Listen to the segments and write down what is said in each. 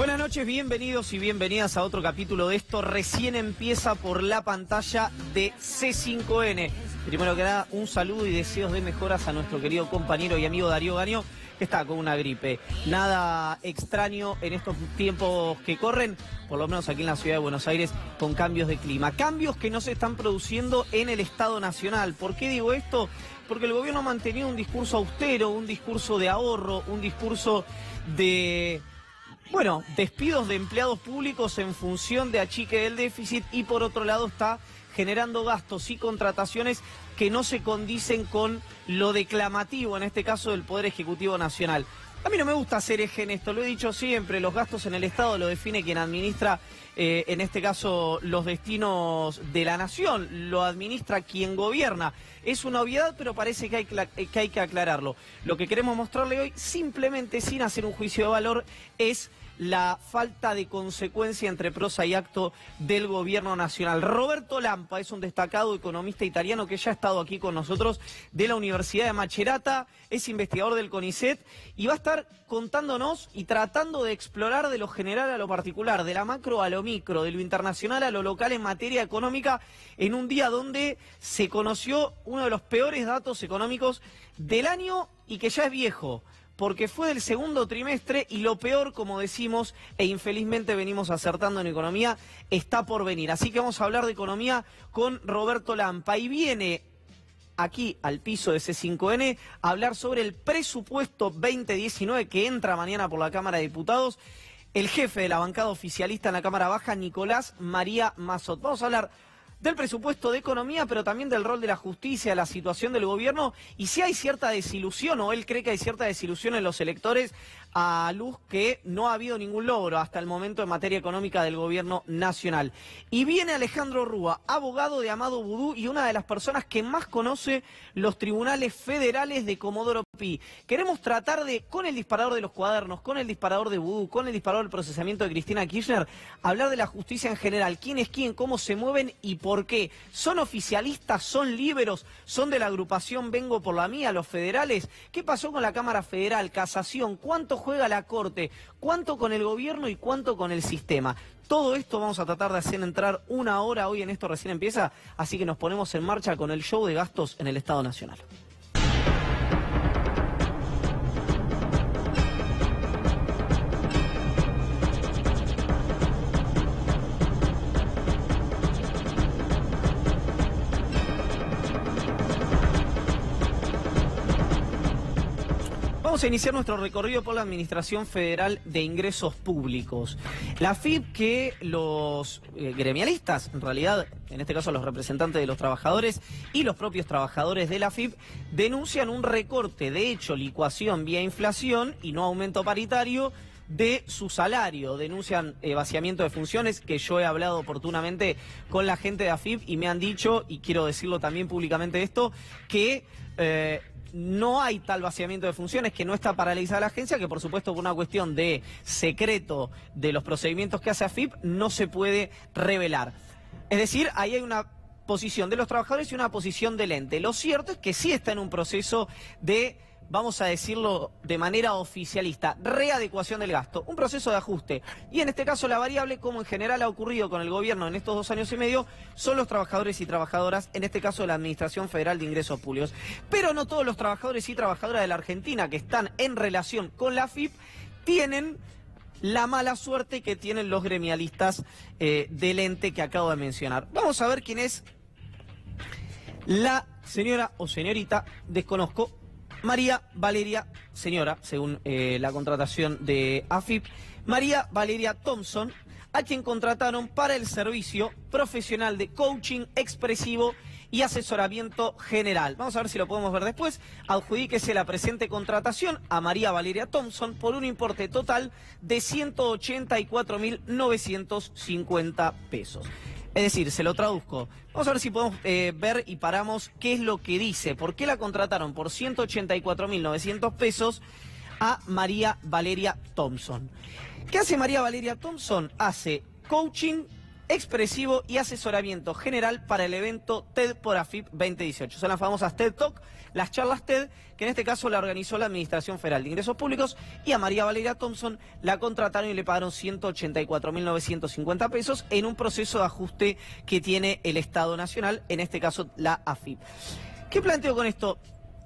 Buenas noches, bienvenidos y bienvenidas a otro capítulo de esto. Recién empieza por la pantalla de C5N. Primero que nada, un saludo y deseos de mejoras a nuestro querido compañero y amigo Darío Gaño, que está con una gripe. Nada extraño en estos tiempos que corren, por lo menos aquí en la ciudad de Buenos Aires, con cambios de clima. Cambios que no se están produciendo en el Estado Nacional. ¿Por qué digo esto? Porque el gobierno ha mantenido un discurso austero, un discurso de ahorro, un discurso de... bueno, despidos de empleados públicos en función de achique del déficit, y por otro lado está generando gastos y contrataciones que no se condicen con lo declamativo, en este caso del Poder Ejecutivo Nacional. A mí no me gusta hacer eje en esto, lo he dicho siempre, los gastos en el Estado lo define quien administra, en este caso, los destinos de la nación, lo administra quien gobierna. Es una obviedad, pero parece que hay que aclararlo. Lo que queremos mostrarle hoy, simplemente sin hacer un juicio de valor, es la falta de consecuencia entre prosa y acto del gobierno nacional. Roberto Lampa es un destacado economista italiano que ya ha estado aquí con nosotros, de la Universidad de Macerata, es investigador del CONICET y va a estar contándonos y tratando de explorar de lo general a lo particular, de la macro a lo micro, de lo internacional a lo local en materia económica, en un día donde se conoció uno de los peores datos económicos del año y que ya es viejo, porque fue del segundo trimestre y lo peor, como decimos, e infelizmente venimos acertando en economía, está por venir. Así que vamos a hablar de economía con Roberto Lampa y viene aquí al piso de C5N a hablar sobre el presupuesto 2019 que entra mañana por la Cámara de Diputados. El jefe de la bancada oficialista en la Cámara Baja, Nicolás María Mazzot. Vamos a hablar del presupuesto de economía, pero también del rol de la justicia, la situación del gobierno y si hay cierta desilusión, o él cree que hay cierta desilusión en los electores, a luz que no ha habido ningún logro hasta el momento en materia económica del gobierno nacional. Y viene Alejandro Rúa, abogado de Amado Vudú y una de las personas que más conoce los tribunales federales de Comodoro Pi. Queremos tratar de, con el disparador de los cuadernos, con el disparador de Vudú, con el disparador del procesamiento de Cristina Kirchner, hablar de la justicia en general, quién es quién, cómo se mueven y por qué. ¿Son oficialistas? ¿Son líberos? ¿Son de la agrupación Vengo por la Mía, los federales? ¿Qué pasó con la Cámara Federal? ¿Casación? ¿Cuánto juega la Corte? ¿Cuánto con el gobierno y cuánto con el sistema? Todo esto vamos a tratar de hacer entrar una hora hoy en Esto Recién Empieza, así que nos ponemos en marcha con el show de gastos en el Estado Nacional. Vamos a iniciar nuestro recorrido por la Administración Federal de Ingresos Públicos. La AFIP, que los gremialistas, en realidad, en este caso los representantes de los trabajadores y los propios trabajadores de la AFIP, denuncian un recorte, de hecho, licuación vía inflación y no aumento paritario de su salario. Denuncian vaciamiento de funciones, que yo he hablado oportunamente con la gente de AFIP y me han dicho, y quiero decirlo también públicamente esto, que no hay tal vaciamiento de funciones, que no está paralizada la agencia, que por supuesto por una cuestión de secreto de los procedimientos que hace AFIP no se puede revelar. Es decir, ahí hay una posición de los trabajadores y una posición del ente. Lo cierto es que sí está en un proceso de, vamos a decirlo de manera oficialista, readecuación del gasto, un proceso de ajuste. Y en este caso la variable, como en general ha ocurrido con el gobierno en estos 2 años y medio, son los trabajadores y trabajadoras, en este caso de la Administración Federal de Ingresos Públicos. Pero no todos los trabajadores y trabajadoras de la Argentina que están en relación con la AFIP tienen la mala suerte que tienen los gremialistas del ente que acabo de mencionar. Vamos a ver quién es la señora o señorita, desconozco, María Valeria, señora, según la contratación de AFIP, María Valeria Thompson, a quien contrataron para el servicio profesional de coaching expresivo y asesoramiento general. Vamos a ver si lo podemos ver después. Adjudíquese la presente contratación a María Valeria Thompson por un importe total de 184.950 pesos. Es decir, se lo traduzco. Vamos a ver si podemos ver y paramos qué es lo que dice. ¿Por qué la contrataron por 184.900 pesos a María Valeria Thompson? ¿Qué hace María Valeria Thompson? Hace coaching expresivo y asesoramiento general para el evento TED por AFIP 2018. Son las famosas TED Talk, las charlas TED, que en este caso la organizó la Administración Federal de Ingresos Públicos, y a María Valeria Thompson la contrataron y le pagaron 184.950 pesos en un proceso de ajuste que tiene el Estado Nacional, en este caso la AFIP. ¿Qué planteo con esto?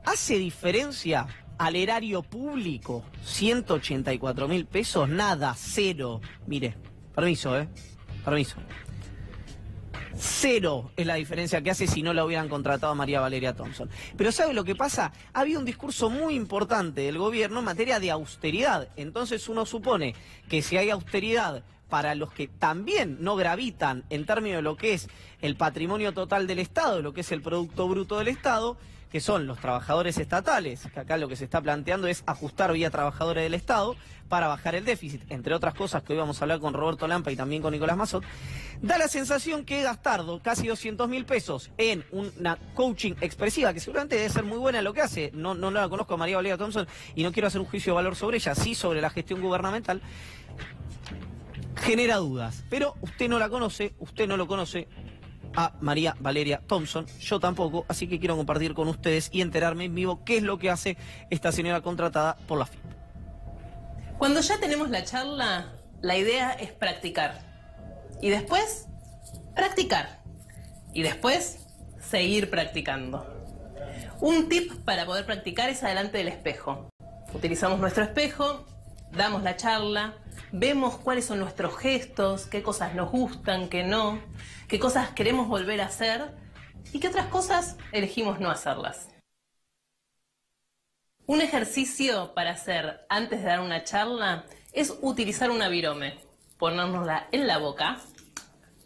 ¿Hace diferencia al erario público 184.000 pesos? Nada, cero. Mire, permiso, permiso. Cero es la diferencia que hace si no la hubieran contratado a María Valeria Thompson. Pero ¿sabe lo que pasa? Ha habido un discurso muy importante del gobierno en materia de austeridad. Entonces uno supone que si hay austeridad para los que también no gravitan en términos de lo que es el patrimonio total del Estado, lo que es el Producto Bruto del Estado, que son los trabajadores estatales, que acá lo que se está planteando es ajustar vía trabajadores del Estado para bajar el déficit, entre otras cosas que hoy vamos a hablar con Roberto Lampa y también con Nicolás Mazzot, da la sensación que gastar casi 200.000 pesos en una coaching expresiva, que seguramente debe ser muy buena en lo que hace, no la conozco a María Valeria Thompson y no quiero hacer un juicio de valor sobre ella, sí sobre la gestión gubernamental, genera dudas. Pero usted no la conoce, usted no lo conoce a María Valeria Thompson, yo tampoco, así que quiero compartir con ustedes y enterarme en vivo qué es lo que hace esta señora contratada por la AFIP. Cuando ya tenemos la charla, la idea es practicar. Y después, practicar. Y después, seguir practicando. Un tip para poder practicar es adelante del espejo. Utilizamos nuestro espejo, damos la charla, vemos cuáles son nuestros gestos, qué cosas nos gustan, qué no, qué cosas queremos volver a hacer y qué otras cosas elegimos no hacerlas. Un ejercicio para hacer antes de dar una charla es utilizar una virome, ponérnosla en la boca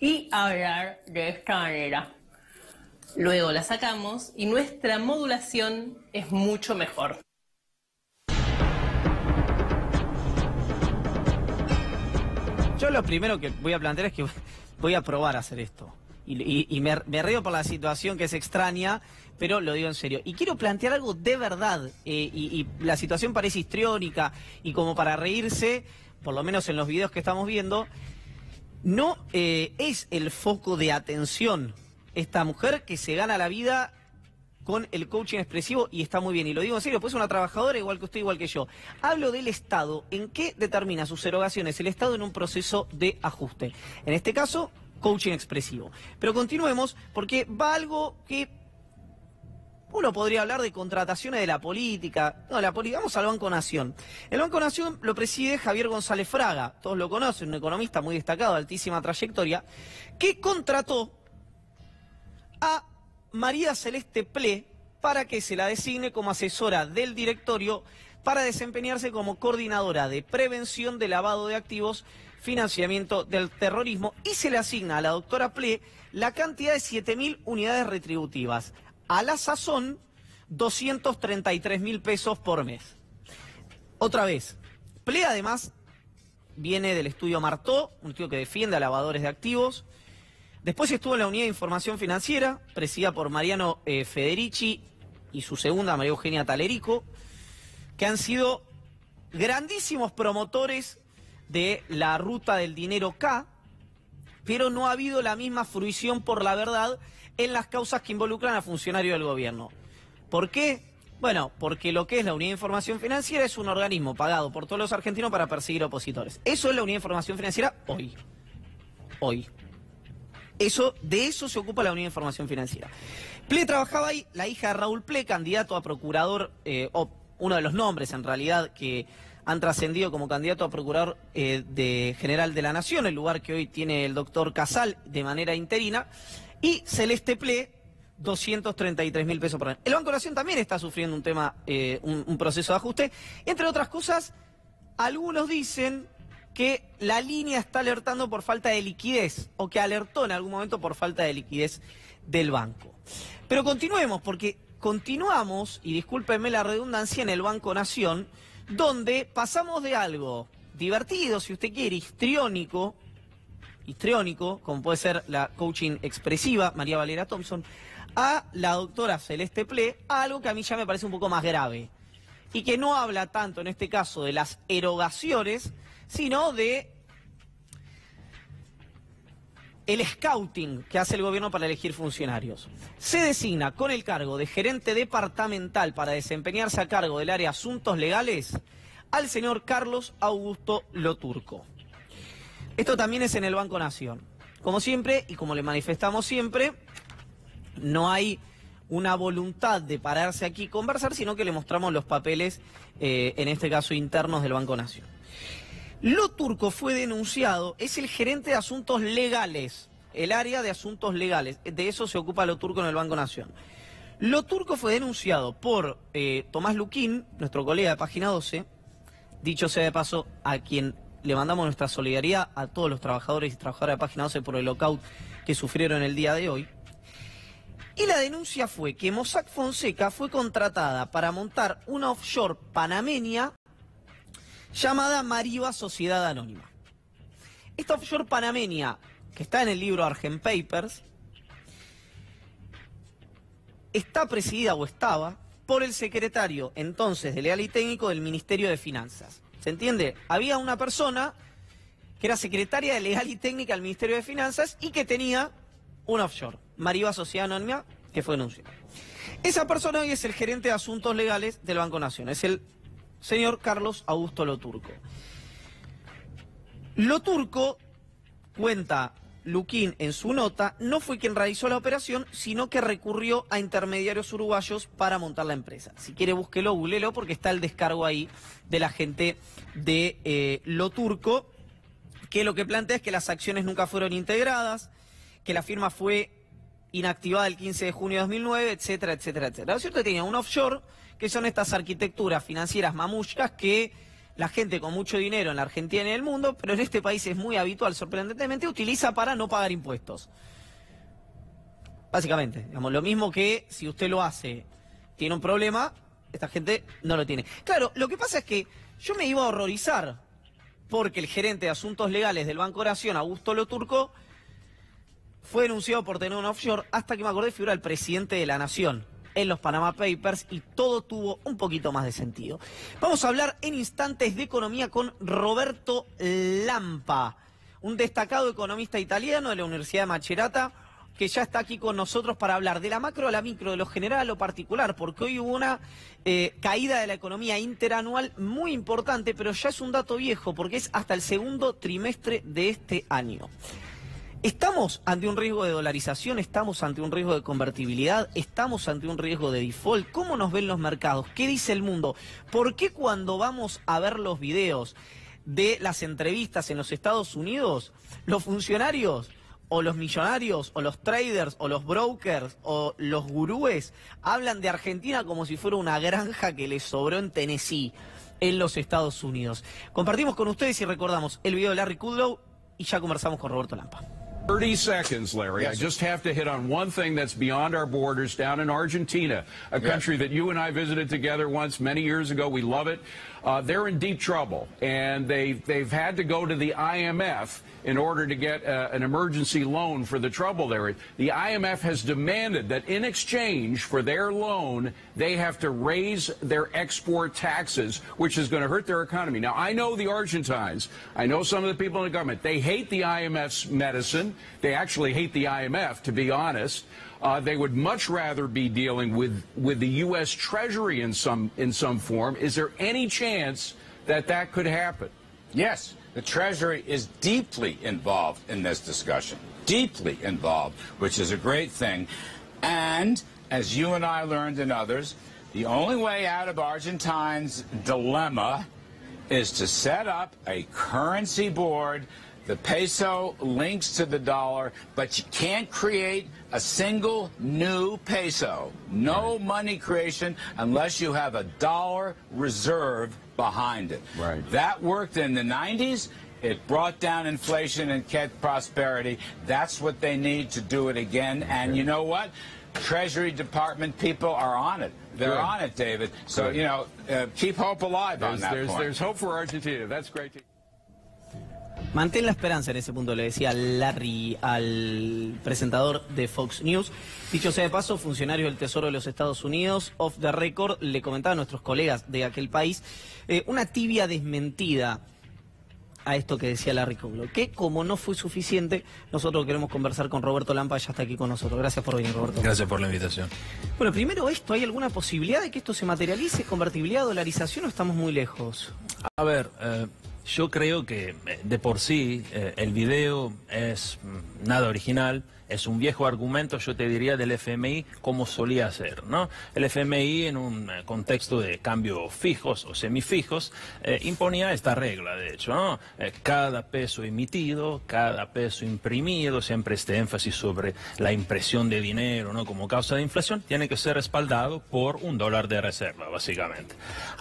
y hablar de esta manera. Luego la sacamos y nuestra modulación es mucho mejor. Yo lo primero que voy a plantear es que voy a probar a hacer esto. Y me río por la situación que es extraña, pero lo digo en serio. Y quiero plantear algo de verdad. Y la situación parece histriónica y como para reírse, por lo menos en los videos que estamos viendo, no es el foco de atención esta mujer que se gana la vida con el coaching expresivo y está muy bien. Y lo digo en serio, pues es una trabajadora igual que usted, igual que yo. Hablo del Estado. ¿En qué determina sus erogaciones el Estado en un proceso de ajuste? En este caso, coaching expresivo. Pero continuemos porque va algo que uno podría hablar de contrataciones de la política. No, vamos al Banco Nación. El Banco Nación lo preside Javier González Fraga. Todos lo conocen, un economista muy destacado, de altísima trayectoria, que contrató a María Celeste Ple para que se la designe como asesora del directorio para desempeñarse como coordinadora de prevención de lavado de activos, financiamiento del terrorismo, y se le asigna a la doctora Ple la cantidad de 7.000 unidades retributivas. A la sazón, 233.000 pesos por mes. Otra vez, Ple además viene del estudio Martó, un estudio que defiende a lavadores de activos. Después estuvo en la Unidad de Información Financiera, presidida por Mariano Federici y su segunda, María Eugenia Talerico, que han sido grandísimos promotores de la ruta del dinero K, pero no ha habido la misma fruición por la verdad en las causas que involucran a funcionarios del gobierno. ¿Por qué? Bueno, porque lo que es la Unidad de Información Financiera es un organismo pagado por todos los argentinos para perseguir opositores. Eso es la Unidad de Información Financiera hoy. Hoy. De eso se ocupa la Unidad de Información Financiera. Ple trabajaba ahí, la hija de Raúl Ple, candidato a procurador, o uno de los nombres en realidad que han trascendido como candidato a procurador general de la Nación, el lugar que hoy tiene el doctor Casal de manera interina, y Celeste Ple, 233.000 pesos por año. El Banco Nación también está sufriendo un tema, un proceso de ajuste. Entre otras cosas, algunos dicen que la línea está alertando por falta de liquidez, o que alertó en algún momento por falta de liquidez del banco. Pero continuemos, porque continuamos, y discúlpenme la redundancia, en el Banco Nación, donde pasamos de algo divertido, si usted quiere, histriónico, como puede ser la coaching expresiva, María Valeria Thompson, a la doctora Celeste Ple, a algo que a mí ya me parece un poco más grave, y que no habla tanto en este caso de las erogaciones, sino de el scouting que hace el gobierno para elegir funcionarios. Se designa con el cargo de gerente departamental para desempeñarse a cargo del área de asuntos legales al señor Carlos Augusto Loturco. Esto también es en el Banco Nación. Como siempre, y como le manifestamos siempre, no hay una voluntad de pararse aquí y conversar, sino que le mostramos los papeles, en este caso internos del Banco Nación. Loturco fue denunciado, es el gerente de asuntos legales, el área de asuntos legales, de eso se ocupa Loturco en el Banco Nación. Loturco fue denunciado por Tomás Luquín, nuestro colega de Página 12, dicho sea de paso, a quien le mandamos nuestra solidaridad a todos los trabajadores y trabajadoras de Página 12 por el lockout que sufrieron el día de hoy. Y la denuncia fue que Mossack Fonseca fue contratada para montar una offshore panameña llamada Mariva Sociedad Anónima. Esta offshore panameña, que está en el libro Argent Papers, está presidida o estaba por el secretario entonces de Legal y Técnico del Ministerio de Finanzas. ¿Se entiende? Había una persona que era secretaria de Legal y Técnica del Ministerio de Finanzas y que tenía un offshore, Mariva Sociedad Anónima, que fue denunciada. Esa persona hoy es el gerente de asuntos legales del Banco Nación, es el señor Carlos Augusto Loturco. Loturco, cuenta Luquín en su nota, no fue quien realizó la operación, sino que recurrió a intermediarios uruguayos para montar la empresa. Si quiere, búsquelo, googleelo, porque está el descargo ahí de la gente de Loturco, que lo que plantea es que las acciones nunca fueron integradas, que la firma fue inactivada el 15 de junio de 2009, etcétera, etcétera, etcétera. Lo cierto es que tenía un offshore, que son estas arquitecturas financieras mamushkas que la gente con mucho dinero en la Argentina y en el mundo, pero en este país es muy habitual, sorprendentemente, utiliza para no pagar impuestos. Básicamente, digamos, lo mismo que si usted lo hace, tiene un problema, esta gente no lo tiene. Claro, lo que pasa es que yo me iba a horrorizar porque el gerente de asuntos legales del Banco Nación, Augusto Loturco, fue denunciado por tener un offshore, hasta que me acordé figura el presidente de la Nación en los Panama Papers y todo tuvo un poquito más de sentido. Vamos a hablar en instantes de economía con Roberto Lampa, un destacado economista italiano de la Universidad de Macerata, que ya está aquí con nosotros para hablar de la macro a la micro, de lo general a lo particular, porque hoy hubo una caída de la economía interanual muy importante, pero ya es un dato viejo, porque es hasta el segundo trimestre de este año. ¿Estamos ante un riesgo de dolarización? ¿Estamos ante un riesgo de convertibilidad? ¿Estamos ante un riesgo de default? ¿Cómo nos ven los mercados? ¿Qué dice el mundo? ¿Por qué cuando vamos a ver los videos de las entrevistas en los Estados Unidos, los funcionarios o los millonarios o los traders o los brokers o los gurúes hablan de Argentina como si fuera una granja que les sobró en Tennessee, en los Estados Unidos? Compartimos con ustedes y recordamos el video de Larry Kudlow y ya conversamos con Roberto Lampa. 30 seconds, Larry. Yes. I just have to hit on one thing that's beyond our borders, down in Argentina, a country that you and I visited together once many years ago. We love it. They're in deep trouble, and they've had to go to the IMF in order to get an emergency loan for the trouble they're in. The IMF has demanded that in exchange for their loan, they have to raise their export taxes, which is going to hurt their economy. Now, I know the Argentines. I know some of the people in the government. They hate the IMF's medicine. They actually hate the IMF, to be honest. They would much rather be dealing with the U.S. Treasury in some form. Is there any chance that that could happen? Yes, the Treasury is deeply involved in this discussion, deeply involved, which is a great thing. And as you and I learned and others, the only way out of Argentine's dilemma is to set up a currency board. The peso links to the dollar, but you can't create a single new peso. No money creation unless you have a dollar reserve behind it. Right. That worked in the 90s. It brought down inflation and kept prosperity. That's what they need to do it again. And you know what? Treasury Department people are on it. They're on it, David. So, you know, keep hope alive on that point. There's hope for Argentina. That's great. Mantén la esperanza en ese punto, le decía Larry al presentador de Fox News. Dicho sea de paso, funcionario del Tesoro de los Estados Unidos, off the record, le comentaba a nuestros colegas de aquel país una tibia desmentida a esto que decía Larry Kudlow, que como no fue suficiente, nosotros queremos conversar con Roberto Lampa, ya está aquí con nosotros. Gracias por venir, Roberto. Gracias por la invitación. Bueno, primero esto, ¿hay alguna posibilidad de que esto se materialice, convertibilidad, dolarización, o estamos muy lejos? A ver, yo creo que de por sí el video es nada original. Es un viejo argumento, yo te diría, del FMI como solía ser, ¿no? El FMI en un contexto de cambios fijos o semifijos imponía esta regla, de hecho, ¿no? Cada peso emitido, cada peso imprimido, siempre este énfasis sobre la impresión de dinero, ¿no? Como causa de inflación, tiene que ser respaldado por $1 de reserva, básicamente.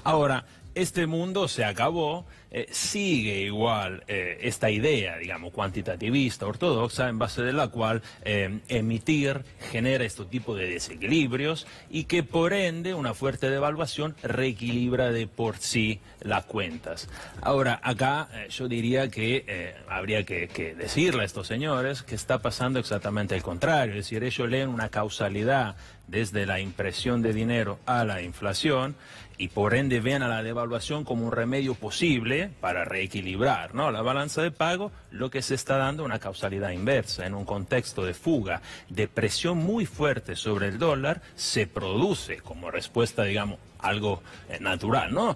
Ahora, este mundo se acabó, sigue igual esta idea, digamos, cuantitativista, ortodoxa, en base de la cual emitir genera este tipo de desequilibrios y que por ende una fuerte devaluación reequilibra de por sí las cuentas. Ahora, acá yo diría que habría que decirle a estos señores que está pasando exactamente el contrario, es decir, ellos leen una causalidad desde la impresión de dinero a la inflación y por ende ven a la devaluación como un remedio posible para reequilibrar, ¿no?, la balanza de pago, lo que se está dando una causalidad inversa. En un contexto de fuga, de presión muy fuerte sobre el dólar, se produce como respuesta, digamos, algo natural, ¿no?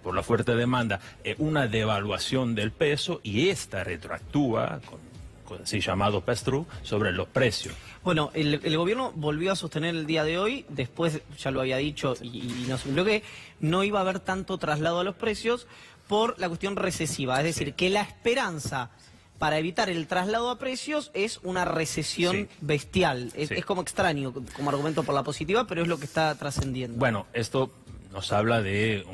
Por la fuerte demanda, una devaluación del peso y esta retroactúa con así llamado pass-through sobre los precios. Bueno, el gobierno volvió a sostener el día de hoy, después ya lo había dicho y nos explicó que no iba a haber tanto traslado a los precios por la cuestión recesiva, es decir, que la esperanza para evitar el traslado a precios es una recesión bestial. Es como extraño como argumento por la positiva, pero es lo que está trascendiendo. Bueno, esto nos habla de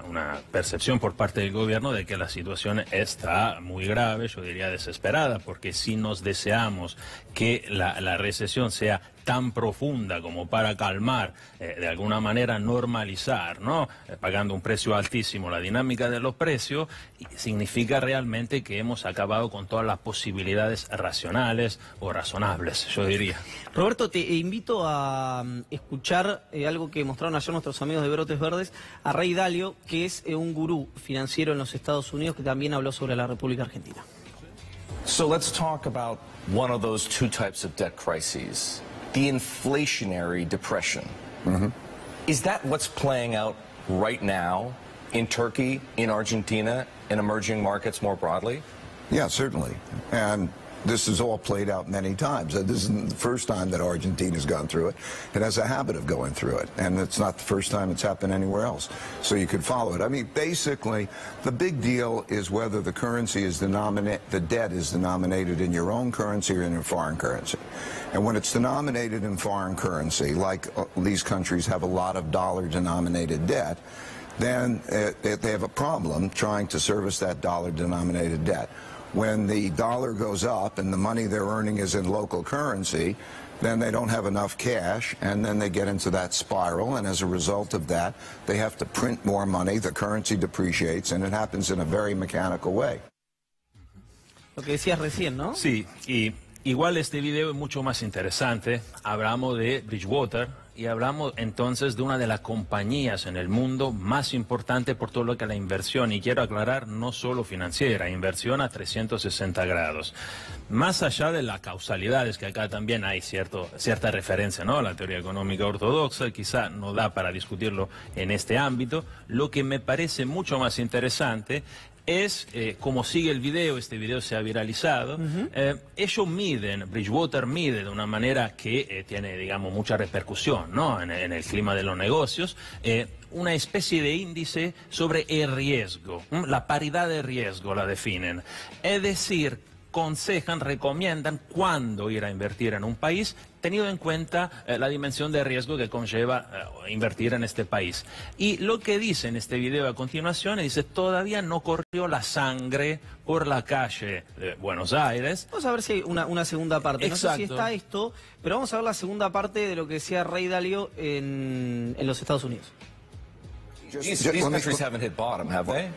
una percepción por parte del gobierno de que la situación está muy grave, yo diría desesperada, porque si nos deseamos que la recesión sea tan profunda como para calmar, de alguna manera normalizar, ¿no? Pagando un precio altísimo la dinámica de los precios, significa realmente que hemos acabado con todas las posibilidades racionales o razonables, yo diría. Roberto, te invito a escuchar algo que mostraron ayer nuestros amigos de Brotes Verdes, a Ray Dalio, que es un gurú financiero en los Estados Unidos que también habló sobre la República Argentina. So let's talk about one of those two types of debt crises. The inflationary depression. Mm-hmm. Is that what's playing out right now in Turkey, in Argentina, in emerging markets more broadly? Yeah, certainly. And this has all played out many times. This isn't the first time that Argentina's gone through it. It has a habit of going through it, and it's not the first time it's happened anywhere else. So you could follow it. I mean, basically, the big deal is whether the currency is the debt is denominated in your own currency or in a foreign currency. And when it's denominated in foreign currency, like these countries have a lot of dollar-denominated debt, then they have a problem trying to service that dollar-denominated debt. When the dollar goes up and the money they're earning is in local currency, then they don't have enough cash, and then they get into that spiral, and as a result of that, they have to print more money, the currency depreciates, and it happens in a very mechanical way. Lo que decías recién, ¿no? Sí, y igual este video es mucho más interesante. Hablamos de Bridgewater y hablamos entonces de una de las compañías en el mundo más importante por todo lo que a la inversión, y quiero aclarar, no solo financiera, inversión a 360 grados. Más allá de las causalidades, que acá también hay cierta referencia, ¿no?, a la teoría económica ortodoxa, quizá no da para discutirlo en este ámbito, lo que me parece mucho más interesante es como sigue el video, este video se ha viralizado, ellos miden, Bridgewater mide de una manera que tiene, digamos, mucha repercusión, ¿no?, en el clima de los negocios, una especie de índice sobre el riesgo, la paridad de riesgo la definen, es decir, aconsejan, recomiendan cuándo ir a invertir en un país, teniendo en cuenta la dimensión de riesgo que conlleva invertir en este país. Y lo que dice en este video a continuación, dice, todavía no corrió la sangre por la calle de Buenos Aires. Vamos a ver si hay una segunda parte. Exacto. No sé si está esto, pero vamos a ver la segunda parte de lo que decía Ray Dalio en los Estados Unidos. These countries haven't hit bottom, have they?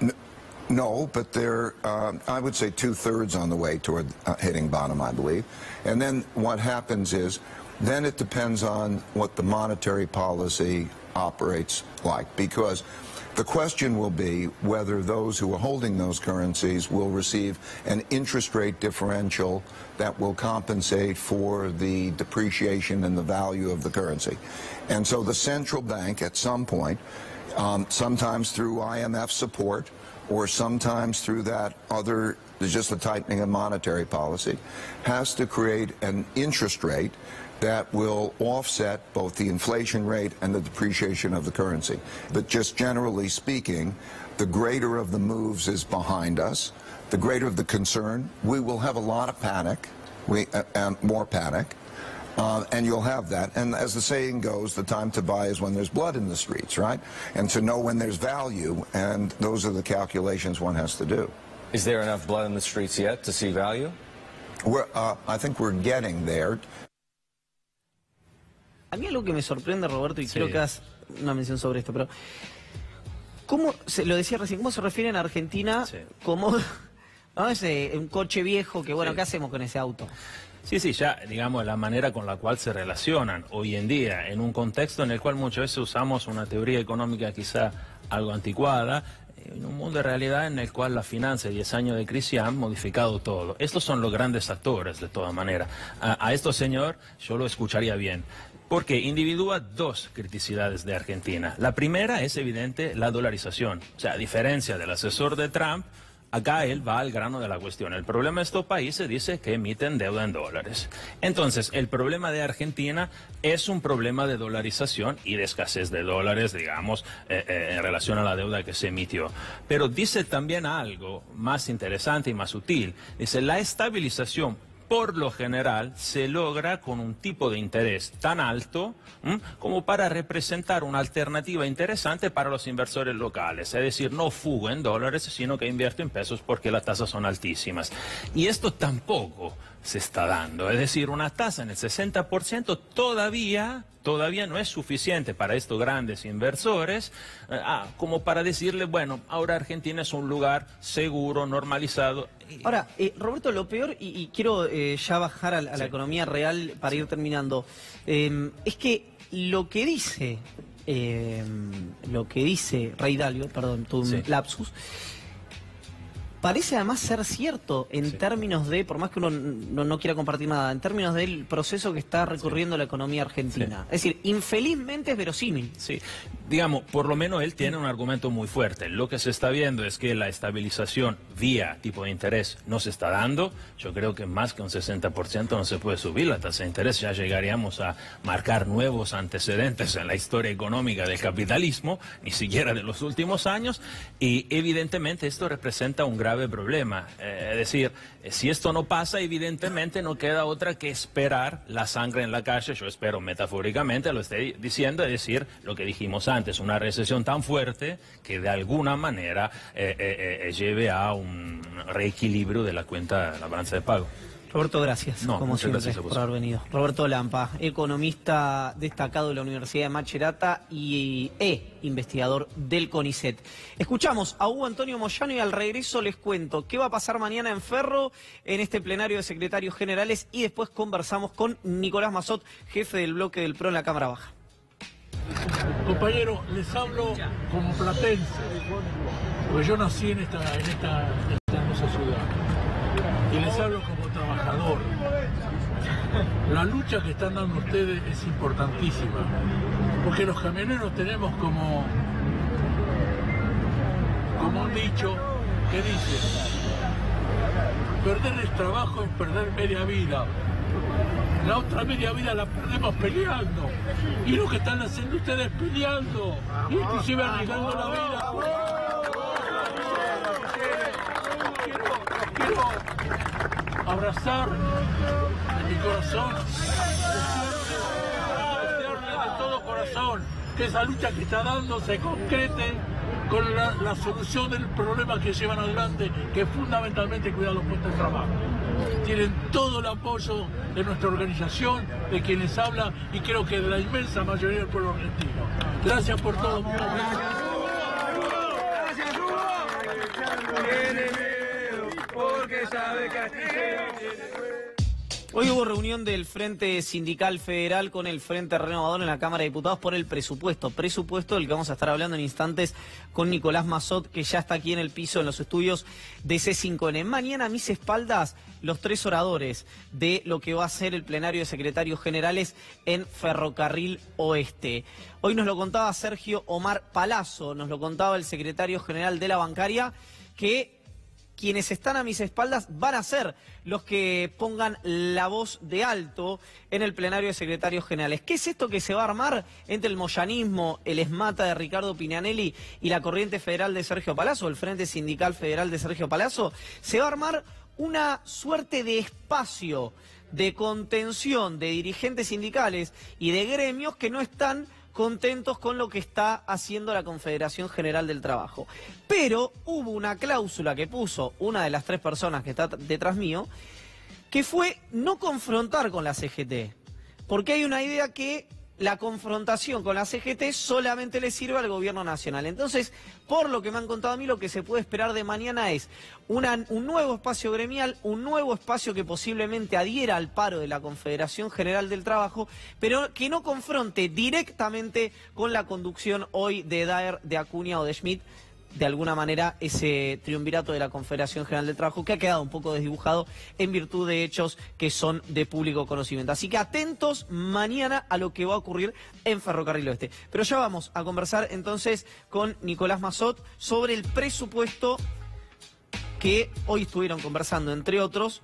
No, but they're, I would say, 2/3 on the way toward hitting bottom, I believe. And then what happens is, then it depends on what the monetary policy operates like. Because The question will be whether those who are holding those currencies will receive an interest rate differential that will compensate for the depreciation in the value of the currency. And so the central bank at some point, sometimes through IMF support or sometimes through that other, just the tightening of monetary policy, has to create an interest rate that will offset both the inflation rate and the depreciation of the currency. But just generally speaking, the greater of the moves is behind us, the greater of the concern. We will have a lot of panic, more panic, and you'll have that. And as the saying goes, the time to buy is when there's blood in the streets, right? And to know when there's value, and those are the calculations one has to do. Is there enough blood in the streets yet to see value? I think we're getting there. A mí algo que me sorprende, Roberto, y quiero que hagas una mención sobre esto, pero ¿cómo, lo decía recién, cómo se refieren a Argentina como, ¿no? Un coche viejo que, bueno, ¿qué hacemos con ese auto? Sí, ya, digamos, la manera con la cual se relacionan hoy en día, en un contexto en el cual muchas veces usamos una teoría económica quizá algo anticuada, en un mundo de realidad en el cual la finanza y 10 años de crisis han modificado todo. Estos son los grandes actores, de todas maneras. A esto, señor, yo lo escucharía bien, porque individúa dos criticidades de Argentina. La primera es evidente la dolarización. O sea, a diferencia del asesor de Trump, acá él va al grano de la cuestión. El problema de estos países dice que emiten deuda en dólares. Entonces, el problema de Argentina es un problema de dolarización y de escasez de dólares, digamos, en relación a la deuda que se emitió. Pero dice también algo más interesante y más sutil. Dice, la estabilización por lo general se logra con un tipo de interés tan alto como para representar una alternativa interesante para los inversores locales. Es decir, no fugo en dólares, sino que invierto en pesos porque las tasas son altísimas. Y esto tampoco se está dando. Es decir, una tasa en el 60% todavía no es suficiente para estos grandes inversores como para decirle, bueno, ahora Argentina es un lugar seguro, normalizado. Ahora, Roberto, lo peor, y quiero ya bajar a la economía real para ir terminando, es que lo que dice Ray Dalio, perdón, tu lapsus, parece además ser cierto en términos de, por más que uno no quiera compartir nada, en términos del proceso que está recorriendo la economía argentina. Es decir, infelizmente es verosímil. Sí, digamos, por lo menos él tiene un argumento muy fuerte. Lo que se está viendo es que la estabilización vía tipo de interés no se está dando. Yo creo que más que un 60% no se puede subir la tasa de interés. Ya llegaríamos a marcar nuevos antecedentes en la historia económica del capitalismo, ni siquiera de los últimos años. Y evidentemente esto representa un grave problema. Es decir, si esto no pasa, evidentemente no queda otra que esperar la sangre en la calle. Yo espero metafóricamente, lo estoy diciendo, es decir, lo que dijimos antes, una recesión tan fuerte que de alguna manera lleve a un reequilibrio de la cuenta, la balanza de pago. Roberto, gracias, como siempre, gracias por haber venido. Roberto Lampa, economista destacado de la Universidad de Macerata y investigador del CONICET. Escuchamos a Hugo Antonio Moyano y al regreso les cuento qué va a pasar mañana en Ferro en este plenario de secretarios generales y después conversamos con Nicolás Massot, jefe del bloque del PRO en la Cámara Baja. Compañero, les hablo como platense, porque yo nací en esta hermosa ciudad. Y les hablo como trabajador. La lucha que están dando ustedes es importantísima, porque los camioneros tenemos como un dicho que dice: perder el trabajo es perder media vida. La otra media vida la perdemos peleando. Y lo que están haciendo ustedes peleando, inclusive arriesgando la vida. Quiero abrazar en mi corazón, desearle de todo corazón que esa lucha que está dando se concrete con la solución del problema que llevan adelante, que es fundamentalmente cuidar los puestos de trabajo. Tienen todo el apoyo de nuestra organización, de quienes habla, y creo que de la inmensa mayoría del pueblo argentino. Gracias por todo. Porque sabe que Hoy hubo reunión del Frente Sindical Federal con el Frente Renovador en la Cámara de Diputados por el presupuesto del que vamos a estar hablando en instantes con Nicolás Massot, que ya está aquí en el piso en los estudios de C5N. Mañana a mis espaldas los 3 oradores de lo que va a ser el plenario de secretarios generales en Ferrocarril Oeste. Hoy nos lo contaba Sergio Omar Palazzo, nos lo contaba el secretario general de la bancaria, que quienes están a mis espaldas van a ser los que pongan la voz de alto en el plenario de secretarios generales. ¿Qué es esto que se va a armar entre el moyanismo, el esmata de Ricardo Pignanelli y la corriente federal de Sergio Palazzo, el Frente Sindical Federal de Sergio Palazzo? Se va a armar una suerte de espacio de contención de dirigentes sindicales y de gremios que no están contentos con lo que está haciendo la Confederación General del Trabajo. Pero hubo una cláusula que puso una de las 3 personas que está detrás mío, que fue no confrontar con la CGT, porque hay una idea que la confrontación con la CGT solamente le sirve al gobierno nacional. Entonces, por lo que me han contado a mí, lo que se puede esperar de mañana es un nuevo espacio gremial, un nuevo espacio que posiblemente adhiera al paro de la Confederación General del Trabajo, pero que no confronte directamente con la conducción hoy de Daer, de Acuña o de Schmidt, de alguna manera ese triunvirato de la Confederación General del Trabajo, que ha quedado un poco desdibujado en virtud de hechos que son de público conocimiento. Así que atentos mañana a lo que va a ocurrir en Ferrocarril Oeste. Pero ya vamos a conversar entonces con Nicolás Massot sobre el presupuesto que hoy estuvieron conversando, entre otros,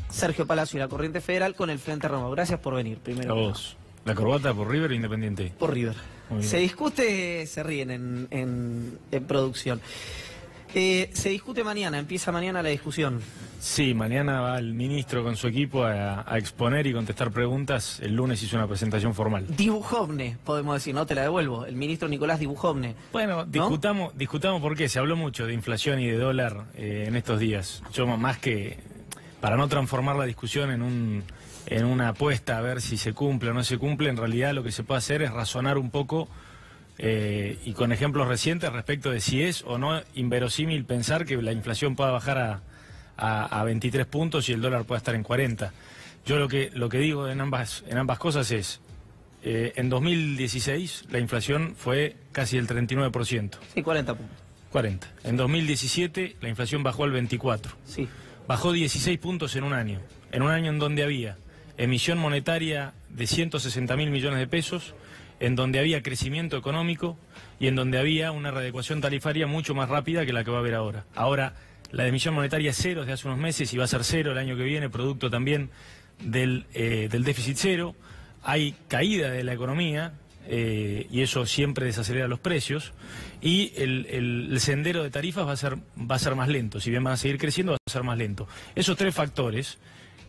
Sergio Palazzo y la Corriente Federal con el Frente Renovador. Gracias por venir, primero. A vos. ¿La corbata por River o Independiente? Por River. Se discute, se ríen en producción. Se discute mañana, empieza mañana la discusión. Sí, mañana va el ministro con su equipo a exponer y contestar preguntas. El lunes hizo una presentación formal. Dibujovne, podemos decir, no te la devuelvo. El ministro Nicolás Dibujovne. Bueno, discutamos por qué. Se habló mucho de inflación y de dólar en estos días. Yo más que, para no transformar la discusión en una apuesta a ver si se cumple o no se cumple, en realidad lo que se puede hacer es razonar un poco y con ejemplos recientes respecto de si es o no inverosímil pensar que la inflación pueda bajar a 23 puntos y el dólar pueda estar en 40. Yo lo que digo en ambas cosas es, en 2016 la inflación fue casi el 39%. Sí, 40 puntos. 40. En 2017 la inflación bajó al 24%. Sí. Bajó 16 puntos en un año en donde había emisión monetaria de 160.000 millones de pesos, en donde había crecimiento económico y en donde había una readecuación tarifaria mucho más rápida que la que va a haber ahora. Ahora, la emisión monetaria es cero desde hace unos meses y va a ser cero el año que viene, producto también del déficit cero. Hay caída de la economía y eso siempre desacelera los precios, y el sendero de tarifas va a ser más lento. Si bien van a seguir creciendo, va a ser más lento. Esos 3 factores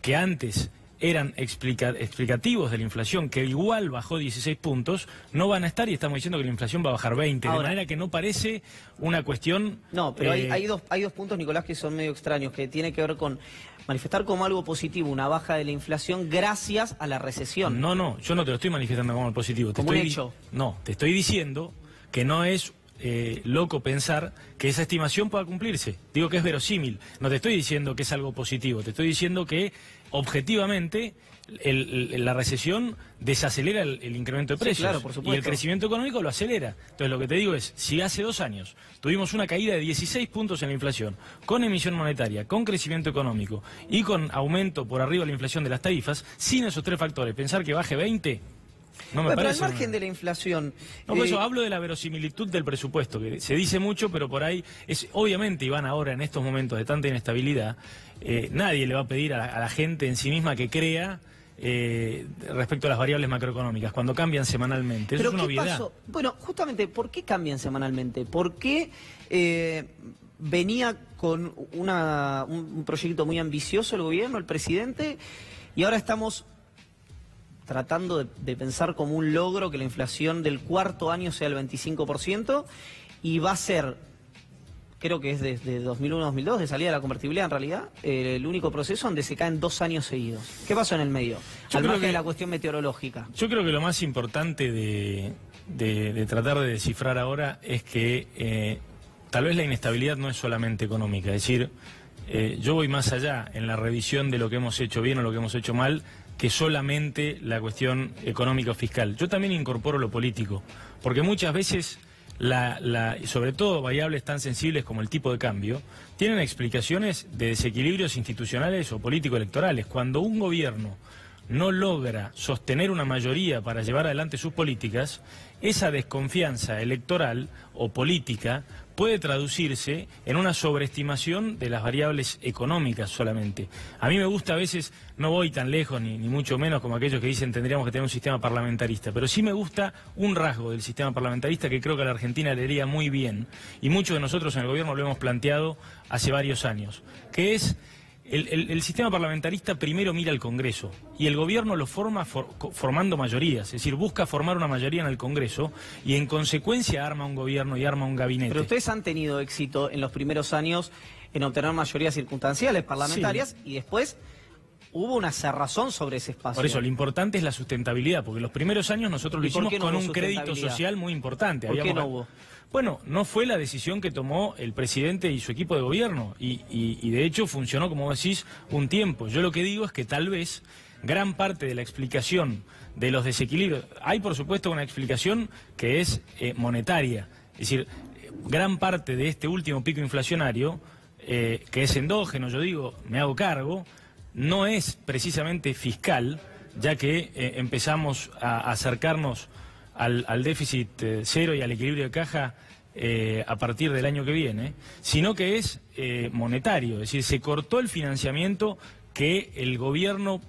que antes eran explicativos de la inflación, que igual bajó 16 puntos, no van a estar, y estamos diciendo que la inflación va a bajar 20, ahora, de manera que no parece una cuestión... No, pero hay dos puntos, Nicolás, que son medio extraños, que tiene que ver con manifestar como algo positivo una baja de la inflación gracias a la recesión. No, yo no te lo estoy manifestando como algo positivo. Como un hecho. No, te estoy diciendo que no es loco pensar que esa estimación pueda cumplirse. Digo que es verosímil. No te estoy diciendo que es algo positivo, te estoy diciendo que objetivamente la recesión desacelera el incremento de precios, sí, claro, por supuesto, y el crecimiento económico lo acelera. Entonces lo que te digo es, si hace 2 años tuvimos una caída de 16 puntos en la inflación, con emisión monetaria, con crecimiento económico y con aumento por arriba de la inflación de las tarifas, sin esos 3 factores, pensar que baje 20... No me pero parece al margen de la inflación... No, por eso hablo de la verosimilitud del presupuesto, que se dice mucho, pero por ahí es obviamente, Iván, ahora en estos momentos de tanta inestabilidad, nadie le va a pedir a la gente en sí misma que crea respecto a las variables macroeconómicas, cuando cambian semanalmente. Eso ¿Pero es una obviedad. pasó? Bueno, justamente, ¿por qué cambian semanalmente? ¿Por qué venía con un proyecto muy ambicioso el gobierno, el presidente, y ahora estamos tratando de pensar como un logro que la inflación del 4º año sea el 25%, y va a ser, creo que es desde 2001-2002, de salida de la convertibilidad en realidad, el único proceso donde se caen 2 años seguidos? ¿Qué pasó en el medio? Al margen de la cuestión meteorológica. Yo creo que lo más importante de tratar de descifrar ahora es que tal vez la inestabilidad no es solamente económica, es decir, yo voy más allá en la revisión de lo que hemos hecho bien o lo que hemos hecho mal que solamente la cuestión económico-fiscal. Yo también incorporo lo político, porque muchas veces, sobre todo variables tan sensibles como el tipo de cambio, tienen explicaciones de desequilibrios institucionales o político-electorales. Cuando un gobierno no logra sostener una mayoría para llevar adelante sus políticas, esa desconfianza electoral o política puede traducirse en una sobreestimación de las variables económicas solamente. A mí me gusta a veces, no voy tan lejos ni mucho menos como aquellos que dicen tendríamos que tener un sistema parlamentarista, pero sí me gusta un rasgo del sistema parlamentarista que creo que a la Argentina le iría muy bien, y muchos de nosotros en el gobierno lo hemos planteado hace varios años, que es el sistema parlamentarista primero mira al Congreso y el gobierno lo forma formando mayorías, es decir, busca formar una mayoría en el Congreso y en consecuencia arma un gobierno y arma un gabinete. Pero ustedes han tenido éxito en los primeros años en obtener mayorías circunstanciales parlamentarias, sí, y después hubo una cerrazón sobre ese espacio. Por eso, lo importante es la sustentabilidad, porque los primeros años nosotros lo hicimos con un crédito social muy importante. ¿Por qué no hubo? Bueno, no fue la decisión que tomó el presidente y su equipo de gobierno, y de hecho funcionó, como decís, un tiempo. Yo lo que digo es que tal vez gran parte de la explicación de los desequilibrios, hay por supuesto una explicación que es monetaria, es decir, gran parte de este último pico inflacionario, que es endógeno, yo digo, me hago cargo, no es precisamente fiscal, ya que empezamos a acercarnos al déficit cero y al equilibrio de caja a partir del año que viene, sino que es monetario, es decir, se cortó el financiamiento que el gobierno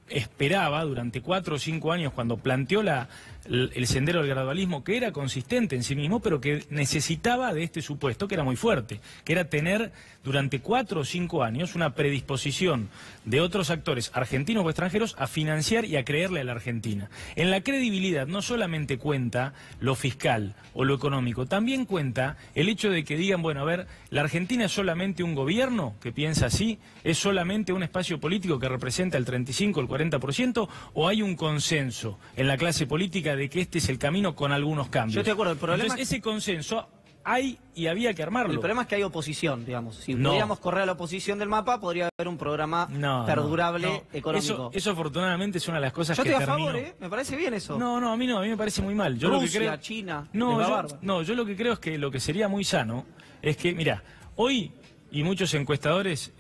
esperaba durante 4 o 5 años cuando planteó el sendero del gradualismo, que era consistente en sí mismo, pero que necesitaba de este supuesto, que era muy fuerte, que era tener durante 4 o 5 años una predisposición de otros actores, argentinos o extranjeros, a financiar y a creerle a la Argentina. En la credibilidad no solamente cuenta lo fiscal o lo económico, también cuenta el hecho de que digan, bueno, a ver, la Argentina es solamente un gobierno que piensa así, es solamente un espacio político que representa el 35, el 40%, o hay un consenso en la clase política de que este es el camino con algunos cambios. Yo estoy de acuerdo, el problema Entonces, ese consenso hay y había que armarlo. El problema es que hay oposición, digamos. Si pudiéramos correr a la oposición del mapa, podría haber un programa perdurable económico. Eso afortunadamente es una de las cosas que terminó. Yo estoy a favor, me parece bien eso. No, a mí me parece muy mal. Yo Rusia, lo que creo, China, yo lo que creo es que lo que sería muy sano es que, mira, hoy y muchos encuestadores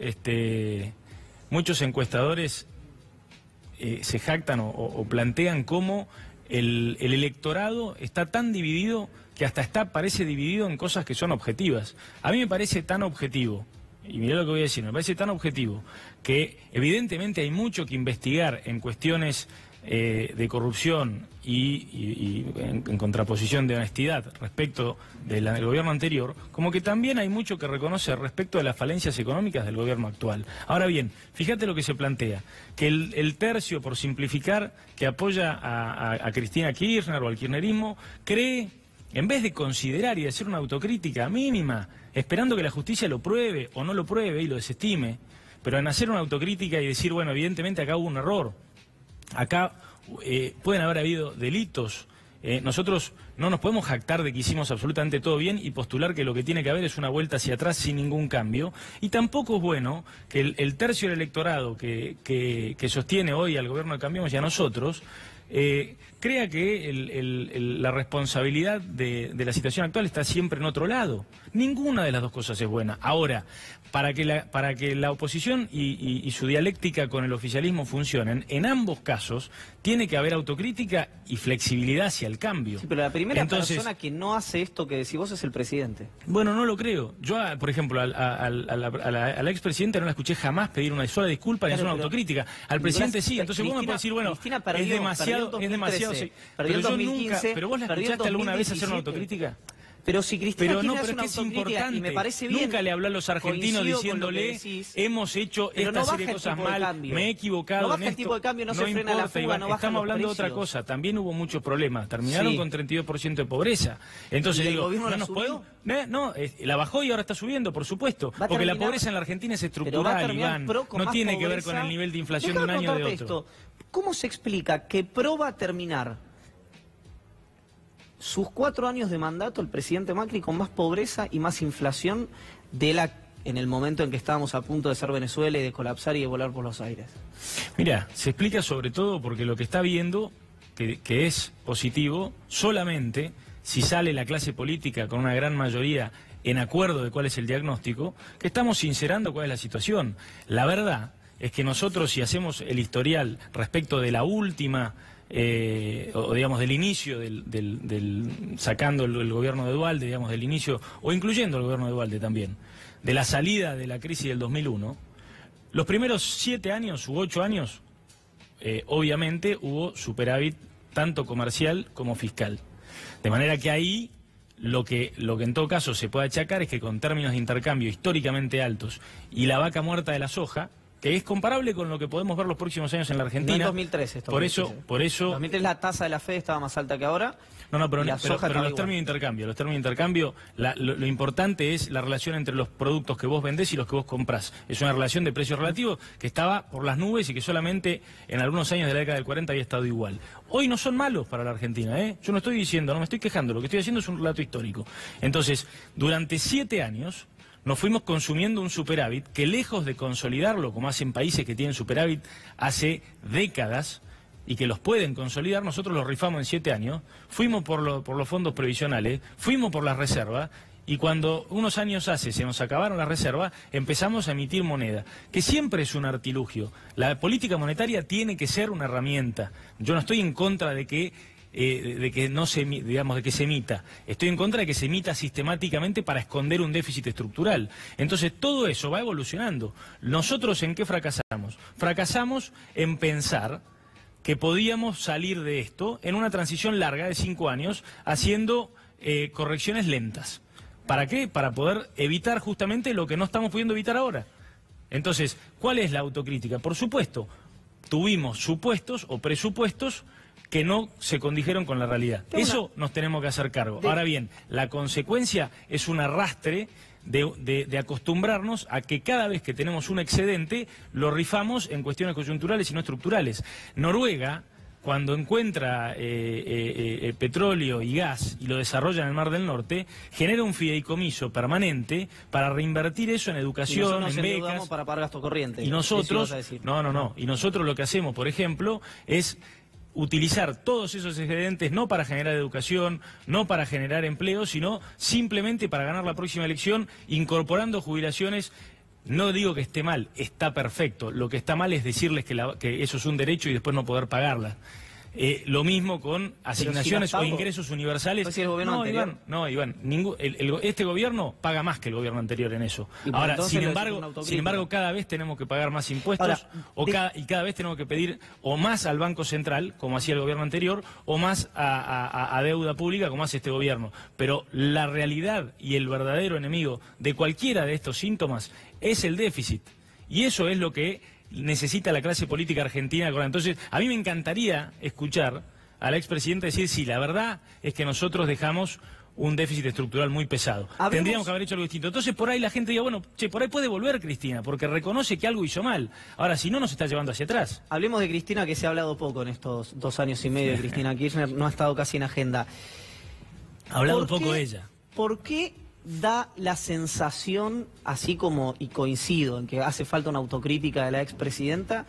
se jactan o plantean cómo el electorado está tan dividido que hasta parece dividido en cosas que son objetivas. A mí me parece tan objetivo, y mirá lo que voy a decir, me parece tan objetivo que evidentemente hay mucho que investigar en cuestiones de corrupción y en contraposición de honestidad respecto del gobierno anterior, como que también hay mucho que reconocer respecto de las falencias económicas del gobierno actual. Ahora bien, fíjate lo que se plantea, que el tercio, por simplificar, que apoya a Cristina Kirchner o al kirchnerismo, cree, en vez de considerar y de hacer una autocrítica mínima, esperando que la justicia lo pruebe o no lo pruebe y lo desestime, pero en hacer una autocrítica y decir, bueno, evidentemente acá hubo un error, acá pueden haber habido delitos, nosotros no nos podemos jactar de que hicimos absolutamente todo bien y postular que lo que tiene que haber es una vuelta hacia atrás sin ningún cambio, y tampoco es bueno que el tercio del electorado que sostiene hoy al gobierno de Cambiemos y a nosotros crea que la responsabilidad de la situación actual está siempre en otro lado. Ninguna de las dos cosas es buena. Ahora, para que la oposición y su dialéctica con el oficialismo funcionen, en ambos casos tiene que haber autocrítica y flexibilidad hacia el cambio. Sí, pero la primera persona que no hace esto que decís vos es el presidente. Bueno, no lo creo. Yo, por ejemplo, a la expresidenta no la escuché jamás pedir una sola disculpa ni hacer una autocrítica. Al presidente sí, entonces vos me podés decir, bueno, es demasiado... Pero yo nunca... ¿Pero vos la escuchaste alguna vez hacer una autocrítica? Pero si Cristina pero es que es importante. Y me parece bien, nunca le habló a los argentinos diciéndole hemos hecho esta serie de cosas mal, me he equivocado en esto. El tipo de cambio, no se frena la fuga, no bajan estamos hablando de otra cosa. También hubo muchos problemas. Terminaron con 32% de pobreza. Entonces digo, no nos podemos... No, la bajó y ahora está subiendo, por supuesto. Porque la pobreza en la Argentina es estructural, Iván. No tiene que ver con el nivel de inflación de un año o de otro. ¿Cómo se explica que PRO va a terminar sus 4 años de mandato, el presidente Macri, con más pobreza y más inflación de la en el momento en que estábamos a punto de ser Venezuela y de colapsar y de volar por los aires? Mira, se explica sobre todo porque lo que está viendo, que es positivo, solamente si sale la clase política con una gran mayoría en acuerdo de cuál es el diagnóstico, que estamos sincerando cuál es la situación. La verdad es que nosotros, si hacemos el historial respecto de la última, o digamos del inicio sacando el gobierno de Duhalde, digamos del inicio, o incluyendo el gobierno de Duhalde también, de la salida de la crisis del 2001, los primeros 7 años u 8 años, obviamente hubo superávit tanto comercial como fiscal. De manera que ahí lo que en todo caso se puede achacar es que con términos de intercambio históricamente altos y la vaca muerta de la soja, que es comparable con lo que podemos ver los próximos años en la Argentina. No en 2013 esto. Por eso... En 2003 la tasa de la FED estaba más alta que ahora. No, pero los términos de intercambio, lo importante es la relación entre los productos que vos vendés y los que vos comprás. Es una relación de precios relativos que estaba por las nubes y que solamente en algunos años de la década del 40 había estado igual. Hoy no son malos para la Argentina, ¿eh? Yo no estoy diciendo, no me estoy quejando, lo que estoy haciendo es un relato histórico. Entonces, durante 7 años nos fuimos consumiendo un superávit que, lejos de consolidarlo, como hacen países que tienen superávit hace décadas, y que los pueden consolidar, nosotros los rifamos en 7 años, fuimos por los fondos previsionales, fuimos por las reservas, y cuando unos años hace se nos acabaron las reservas, empezamos a emitir moneda, que siempre es un artilugio. La política monetaria tiene que ser una herramienta. Yo no estoy en contra de que se emita. Estoy en contra de que se emita sistemáticamente para esconder un déficit estructural. Entonces todo eso va evolucionando. ¿Nosotros en qué fracasamos? Fracasamos en pensar que podíamos salir de esto en una transición larga de 5 años haciendo correcciones lentas. ¿Para qué? Para poder evitar justamente lo que no estamos pudiendo evitar ahora. Entonces, ¿cuál es la autocrítica? Por supuesto, tuvimos supuestos o presupuestos que no se condijeron con la realidad. Eso nos tenemos que hacer cargo. Ahora bien, la consecuencia es un arrastre de acostumbrarnos a que cada vez que tenemos un excedente lo rifamos en cuestiones coyunturales y no estructurales. Noruega, cuando encuentra petróleo y gas y lo desarrolla en el Mar del Norte, genera un fideicomiso permanente para reinvertir eso en educación, en becas. Para pagar gasto corriente. Y nosotros, y nosotros lo que hacemos, por ejemplo, es utilizar todos esos excedentes no para generar educación, no para generar empleo, sino simplemente para ganar la próxima elección, incorporando jubilaciones. No digo que esté mal, está perfecto. Lo que está mal es decirles que eso es un derecho y después no poder pagarla. Lo mismo con asignaciones o ingresos universales. Si el gobierno anterior. Iván, este gobierno paga más que el gobierno anterior en eso. Ahora, sin embargo, cada vez tenemos que pagar más impuestos. Y cada vez tenemos que pedir o más al Banco Central, como hacía el gobierno anterior, o más a deuda pública, como hace este gobierno. Pero la realidad y el verdadero enemigo de cualquiera de estos síntomas es el déficit. Y eso es lo que necesita la clase política argentina. Entonces, a mí me encantaría escuchar a la expresidenta decir, sí, la verdad es que nosotros dejamos un déficit estructural muy pesado. Tendríamos que haber hecho algo distinto. Entonces, por ahí la gente diga, bueno, por ahí puede volver Cristina, porque reconoce que algo hizo mal. Ahora, si no, nos está llevando hacia atrás. Hablemos de Cristina, que se ha hablado poco en estos 2 años y medio de Cristina Kirchner, no ha estado casi en agenda. Ha hablado poco de ella. ¿Por qué da la sensación, así como, y coincido en que hace falta una autocrítica de la expresidenta,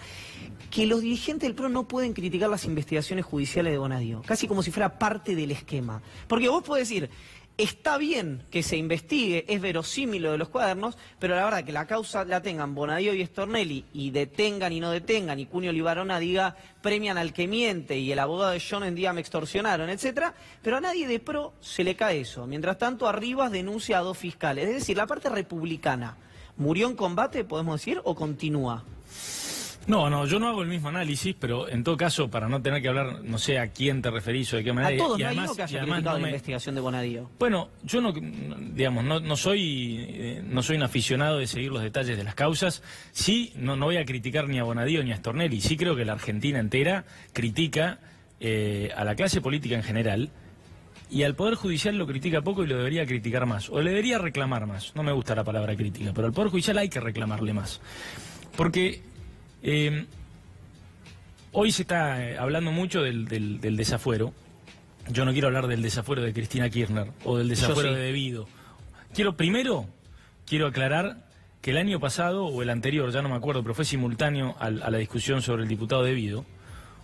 que los dirigentes del PRO no pueden criticar las investigaciones judiciales de Bonadío, casi como si fuera parte del esquema? Porque vos podés decir, está bien que se investigue, es verosímil lo de los cuadernos, pero la verdad que la causa la tengan Bonadío y Stornelli, y detengan y no detengan, y Cunio Libarona diga premian al que miente, y el abogado de Jonen diga me extorsionaron, etcétera, pero a nadie de PRO se le cae eso. Mientras tanto, Arribas denuncia a 2 fiscales. Es decir, la parte republicana, ¿murió en combate, podemos decir, o continúa? No, yo no hago el mismo análisis, pero en todo caso, para no tener que hablar, no sé a quién te referís o de qué manera. A todos, no hay uno que haya criticado la investigación de Bonadío. Bueno, yo no soy un aficionado de seguir los detalles de las causas. Sí, no voy a criticar ni a Bonadío ni a Stornelli. Sí creo que la Argentina entera critica a la clase política en general, y al Poder Judicial lo critica poco y lo debería criticar más, o le debería reclamar más. No me gusta la palabra crítica, pero al Poder Judicial hay que reclamarle más. Porque hoy se está hablando mucho del desafuero. Yo no quiero hablar del desafuero de Cristina Kirchner o del desafuero de Debido. Quiero aclarar que el año pasado, o el anterior, ya no me acuerdo, pero fue simultáneo a la discusión sobre el diputado Devido,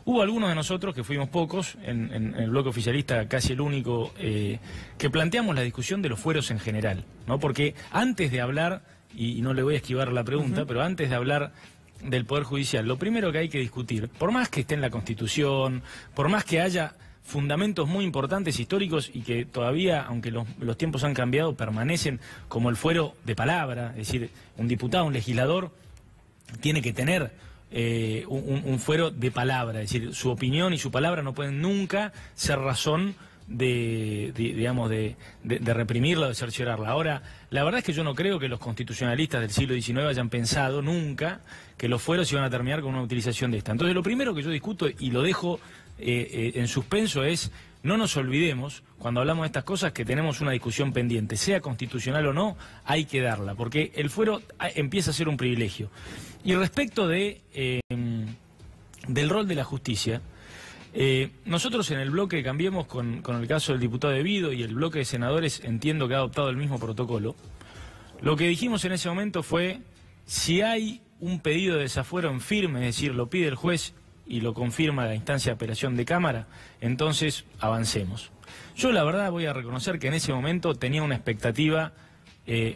hubo algunos de nosotros, que fuimos pocos, en el bloque oficialista casi el único, que planteamos la discusión de los fueros en general, ¿no? Porque antes de hablar, y no le voy a esquivar la pregunta, pero antes de hablar del Poder Judicial, lo primero que hay que discutir, por más que esté en la Constitución, por más que haya fundamentos muy importantes históricos y que todavía, aunque los tiempos han cambiado, permanecen como el fuero de palabra, es decir, un diputado, un legislador, tiene que tener un fuero de palabra, es decir, su opinión y su palabra no pueden nunca ser razón de reprimirla o de cerciorarla. Ahora, la verdad es que yo no creo que los constitucionalistas del siglo XIX hayan pensado nunca que los fueros iban a terminar con una utilización de esta. Entonces, lo primero que yo discuto y lo dejo en suspenso es: no nos olvidemos, cuando hablamos de estas cosas, que tenemos una discusión pendiente, sea constitucional o no, hay que darla, porque el fuero empieza a ser un privilegio. Y respecto del rol de la justicia, nosotros en el bloque Cambiemos, con el caso del diputado Devido, y el bloque de senadores entiendo que ha adoptado el mismo protocolo, lo que dijimos en ese momento fue: si hay un pedido de desafuero en firme, es decir, lo pide el juez y lo confirma la instancia de apelación de Cámara, entonces avancemos. Yo la verdad voy a reconocer que en ese momento tenía una expectativa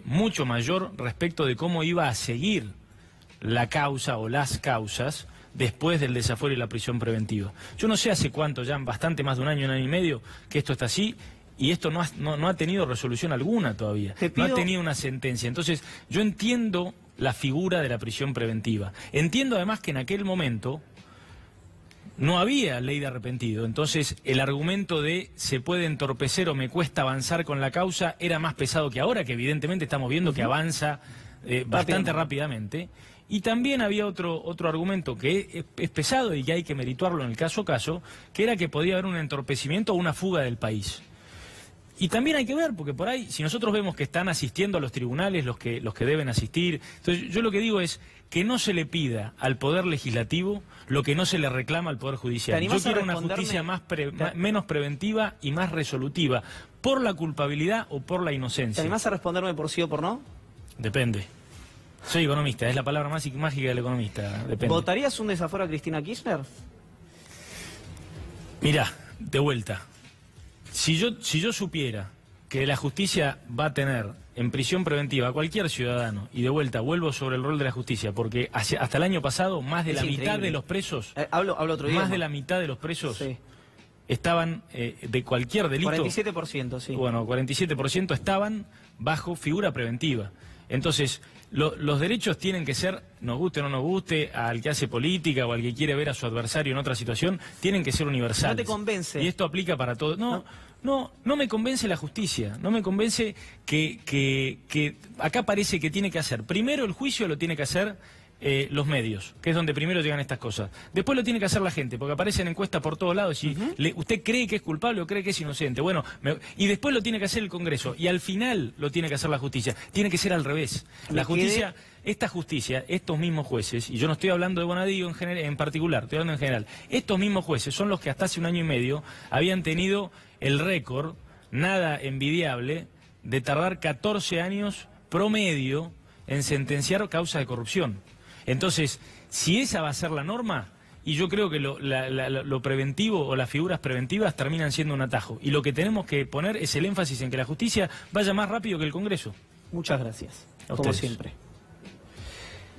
mucho mayor respecto de cómo iba a seguir la causa o las causas después del desafuero y la prisión preventiva. Yo no sé hace cuánto, ya bastante más de un año y medio, que esto está así, y esto no ha tenido resolución alguna todavía, no ha tenido una sentencia. Entonces, yo entiendo la figura de la prisión preventiva. Entiendo además que en aquel momento no había ley de arrepentido, entonces el argumento de se puede entorpecer o me cuesta avanzar con la causa era más pesado que ahora, que evidentemente estamos viendo que avanza bastante rápidamente. Y también había otro argumento que es pesado y que hay que merituarlo en el caso a caso, que era que podía haber un entorpecimiento o una fuga del país. Y también hay que ver, porque por ahí, si nosotros vemos que están asistiendo a los tribunales los que deben asistir, entonces yo lo que digo es que no se le pida al Poder Legislativo lo que no se le reclama al Poder Judicial. Yo quiero una justicia menos preventiva y más resolutiva, por la culpabilidad o por la inocencia. ¿Te animás a responderme por sí o por no? Depende. Soy economista, es la palabra más mágica del economista. Depende. ¿Votarías un desafuero a Cristina Kirchner? Mirá, de vuelta. Si yo supiera que la justicia va a tener en prisión preventiva a cualquier ciudadano, y de vuelta vuelvo sobre el rol de la justicia, porque hasta el año pasado más de la mitad de los presos, hablo otro idioma. Más de la mitad de los presos estaban de cualquier delito. 47%, sí. Bueno, 47% estaban bajo figura preventiva. Entonces, los derechos tienen que ser, nos guste o no nos guste, al que hace política o al que quiere ver a su adversario en otra situación, tienen que ser universales. ¿No te convence? Y esto aplica para todos. No me convence la justicia, no me convence que acá parece que tiene que hacer. Primero el juicio lo tiene que hacer los medios, que es donde primero llegan estas cosas. Después lo tiene que hacer la gente, porque aparecen encuestas por todos lados y usted cree que es culpable o cree que es inocente. Bueno, y después lo tiene que hacer el Congreso, y al final lo tiene que hacer la justicia. Tiene que ser al revés. La justicia, esta justicia, estos mismos jueces, y yo no estoy hablando de Bonadío en particular, estoy hablando en general, estos mismos jueces son los que hasta hace un año y medio habían tenido el récord, nada envidiable, de tardar 14 años promedio en sentenciar causas de corrupción. Entonces, si esa va a ser la norma, y yo creo que lo preventivo o las figuras preventivas terminan siendo un atajo. Y lo que tenemos que poner es el énfasis en que la justicia vaya más rápido que el Congreso. Muchas gracias, como siempre.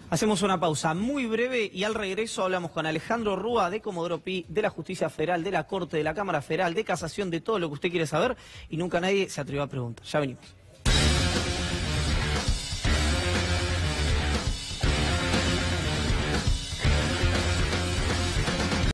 Hacemos una pausa muy breve y al regreso hablamos con Alejandro Rúa de Comodoro Pi, de la Justicia Federal, de la Corte, de la Cámara Federal, de Casación, de todo lo que usted quiere saber y nunca nadie se atrevió a preguntar. Ya venimos.